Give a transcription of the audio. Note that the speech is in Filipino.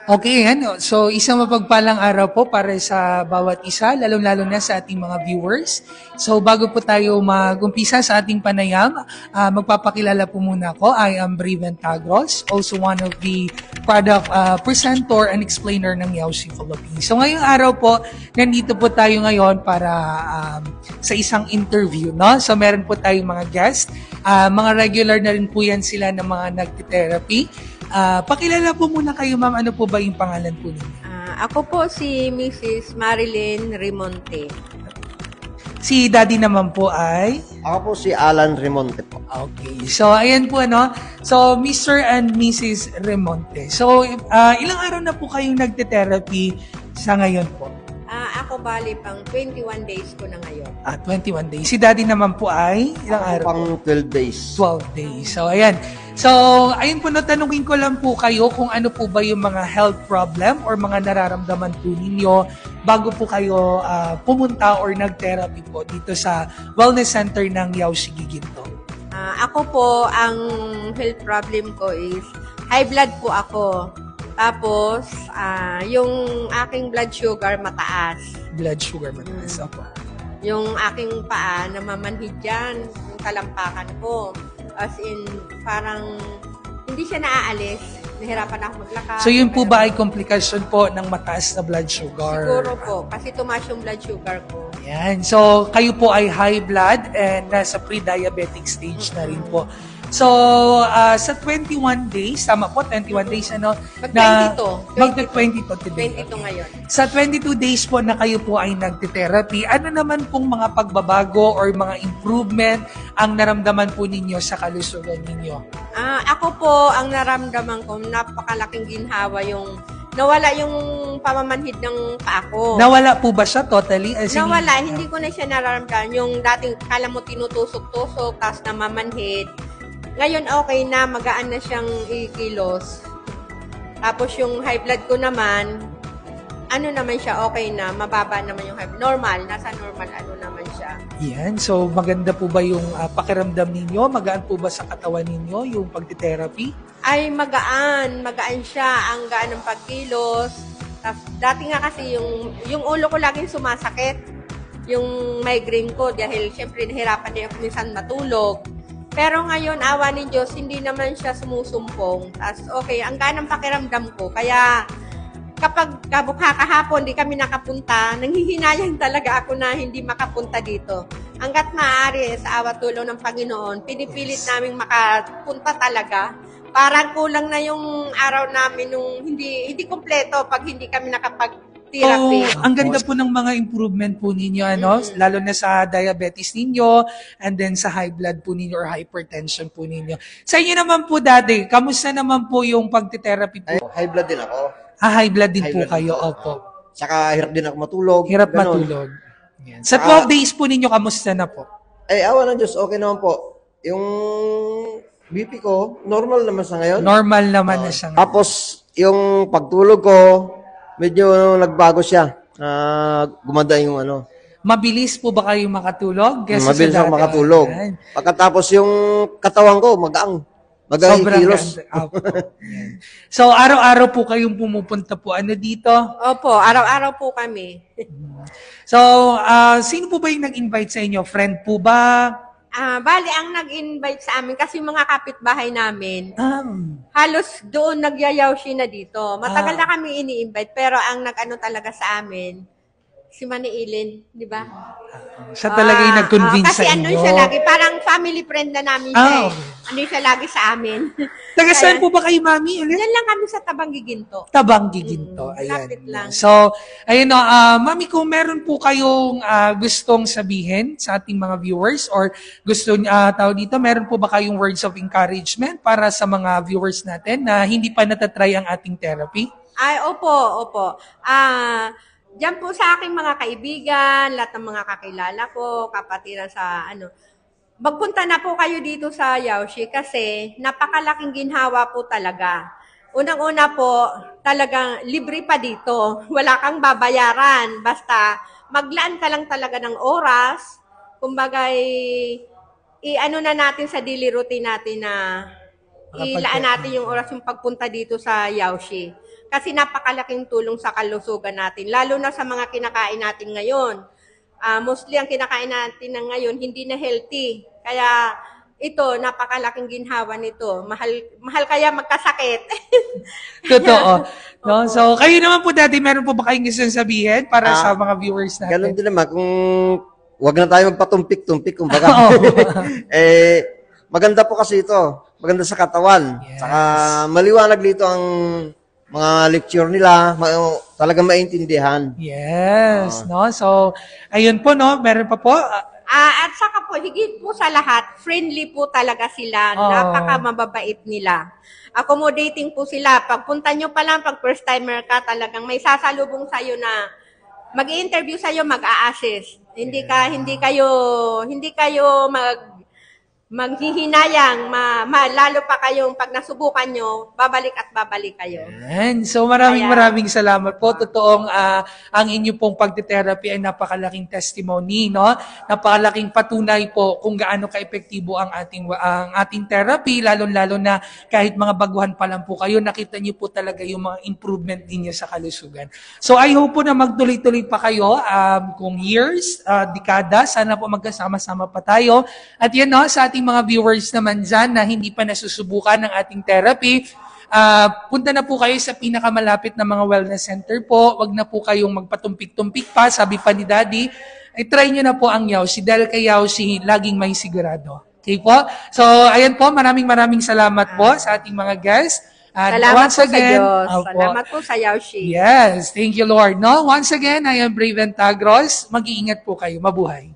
Okay, ano. So, isang mapagpalang araw po para sa bawat isa, lalong-lalo na sa ating mga viewers. So, bago po tayo mag-umpisa sa ating panayam, magpapakilala po muna ako. I am Braven Tagros, also one of the product presenter and explainer ng Yaoshi Philippines. So, ngayong araw po, nandito po tayo ngayon para sa isang interview, no? So, meron po tayong mga guest. Mga regular na rin po yan sila ng mga nagte-therapy. Pakilala po muna kayo, ma'am. Ano po ba yung pangalan po ninyo? Ako po si Mrs. Marilyn Rimonte. Si daddy naman po ay? Ako po si Alan Remonte po. Okay. So, ayan po, ano. So, Mr. and Mrs. Remonte. So, ilang araw na po kayong nagte-therapy sa ngayon po? Ako bali pang 21 days ko na ngayon. 21 days. Si daddy naman po ay ilang Ako araw? pang 12 days. 12 days. So, ayan. So, ayun po, natanungin ko lang po kayo kung ano po ba yung mga health problem or mga nararamdaman po ninyo bago po kayo pumunta or nag-therapy po dito sa wellness center ng Yaoshi Giginto. Ako po, ang health problem ko is high blood po ako. Tapos, yung aking blood sugar mataas. Blood sugar mataas. Opo. Yung aking paa, namamanhid dyan, yung talampakan ko. As in, parang hindi siya naaalis. Nahirapan ako maglakad. So, yun po ba ay komplikasyon po ng mataas na blood sugar? Siguro po, kasi tumaas yung blood sugar ko. Yan. So, kayo po ay high blood and nasa pre-diabetic stage na rin po. So, sa 21 days, tama po, 21 days, ano? Mag-22. Mag-22 today. 22 ngayon. Sa 22 days po na kayo po ay nagte-therapy, ano naman pong mga pagbabago or mga improvement ang naramdaman po ninyo sa kalusugan ninyo? Ako po, ang naramdaman ko, napakalaking ginhawa yung nawala yung pamamanhid ng paa ko. Nawala po ba siya totally? Nawala, hindi ko na siya nararamdaman. Yung dating kala mo tinutusok-tusok, tapos namamanhid. Ngayon okay na, magaan na siyang ikilos. Tapos yung high blood ko naman, ano naman siya, okay na, mababa naman yung high blood. Normal, nasa normal ano naman siya. Yan. So, maganda po ba yung pakiramdam ninyo? Magaan po ba sa katawan ninyo yung pagti-therapy? Ay, magaan siya, ang gaan ng pagkilos. Tapos, dati nga kasi yung ulo ko laging sumasakit. Yung migraine ko, dahil syempre nahirapan din ako minsan matulog. Pero ngayon, awa ni Diyos, hindi naman siya sumusumpong. Tapos, okay, ang gaan ng pakiramdam ko. Kaya, kapag kahapon, di kami nakapunta, nanghihinayang talaga ako na hindi makapunta dito. Hanggat maaari, sa awa tulong ng Panginoon, pinipilit naming makapunta talaga. Parang kulang na yung araw namin nung hindi kompleto pag hindi kami nakapag-therapy. Ang ganda po ng mga improvement po ninyo, ano? Lalo na sa diabetes ninyo and then sa high blood po ninyo or hypertension po ninyo. Sa inyo naman po, Daddy, kamusta naman po yung pagti-therapy po? High blood din ako. High blood din High po blood kayo, din. opo. Saka hirap din ako matulog. Hirap ganun. matulog. Yan. Sa 12 days po ninyo, kamusta na po? Awa ng Diyos, okay naman po. Yung BP ko, normal naman sa ngayon. Normal naman na siya. Tapos, yung pagtulog ko, medyo nagbago siya. Gumanda yung ano. Mabilis po ba kayo makatulog? Kesa Mabilis sa ako dati? makatulog. Ayan. Pagkatapos yung katawan ko, magaang yung kilos. ganda. Opo. Yan. So, araw-araw po kayong pumupunta po. Ano dito? Opo, araw-araw po kami. So, sino po ba yung nag-invite sa inyo? Friend po ba? Bali, ang nag-invite sa amin, kasi mga kapitbahay namin, Um, halos doon nagyayaw-shi na dito. Matagal Ah. na kami ini-invite, pero ang nag-ano talaga sa amin, si Maniilin, di ba? siya talaga yung nag-convince kasi sa ano inyo. siya lagi, parang family friend na namin siya Ah, eh. Ano siya lagi sa amin. Taga saan Kaya- po ba kayo, Mami? Ulit? Yan lang kami sa Tabang Giginto. Tabang Giginto. Ayan. Lapit lang. So, ayun no, Mami, kung meron po kayong gustong sabihin sa ating mga viewers or gusto tawag dito, meron po ba kayong words of encouragement para sa mga viewers natin na hindi pa natatry ang ating therapy? Ay, opo. Diyan po sa aking mga kaibigan, lahat ng mga kakilala ko, kapatiran sa magpunta na po kayo dito sa Yaoshi kasi napakalaking ginhawa po talaga. Unang-una po, talagang libre pa dito. Wala kang babayaran. Basta maglaan ka lang talaga ng oras. Kumbaga, i-ano na natin sa daily routine natin na ilaan natin yung oras yung pagpunta dito sa Yaoshi. Kasi napakalaking tulong sa kalusugan natin, lalo na sa mga kinakain natin ngayon. Mostly ang kinakain natin na ngayon, hindi na healthy. Kaya ito, napakalaking ginhawa nito. Mahal kaya magkasakit. Totoo. No? So, kayo naman po dati, meron po ba kayong gusto sabihin para sa mga viewers natin? Ganun din naman, kung wag na tayo magpatumpik-tumpik, kumbaga. Oo. Maganda po kasi ito. Maganda sa katawan. Yes. Saka maliwanag dito ang mga lecture nila. Talagang maintindihan. Yes, no? So, ayun po, no? Meron pa po. At saka po, higit po sa lahat, friendly po talaga sila. Napaka mababait nila. Accommodating po sila. Pagpunta nyo pa lang, pag first timer ka, talagang may sasalubong sa'yo na mag-i-interview sa'yo, mag-a-assist. Hindi kayo maghihinayang, lalo pa kayong pag nasubukan nyo, babalik at babalik kayo. Yan. So maraming salamat po. Totoong ang inyo pong pagte-therapy ay napakalaking testimony, no? Napakalaking patunay po kung gaano ka-epektibo ang ating therapy, lalo na kahit mga baguhan pa lang po kayo, nakita niyo po talaga yung mga improvement ninyo sa kalusugan. So I hope po na magtuloy-tuloy pa kayo kung years, dekada, sana po magkasama-sama pa tayo. At yan, no, sa ating mga viewers naman dyan na hindi pa nasusubukan ng ating therapy, punta na po kayo sa pinakamalapit na mga wellness center po. Wag na po kayong magpatumpik-tumpik pa. Sabi pa ni Daddy, ay try nyo na po ang Yaoshi. Dahil kay Yaoshi, laging may sigurado. Okay po? So, ayan po. Maraming salamat po sa ating mga guests. And Salamat once po again, sa Diyos. opo. Salamat po sa Yaoshi. Yes, thank you Lord. No, once again, I am Brave and Tagros. Mag-iingat po kayo. Mabuhay.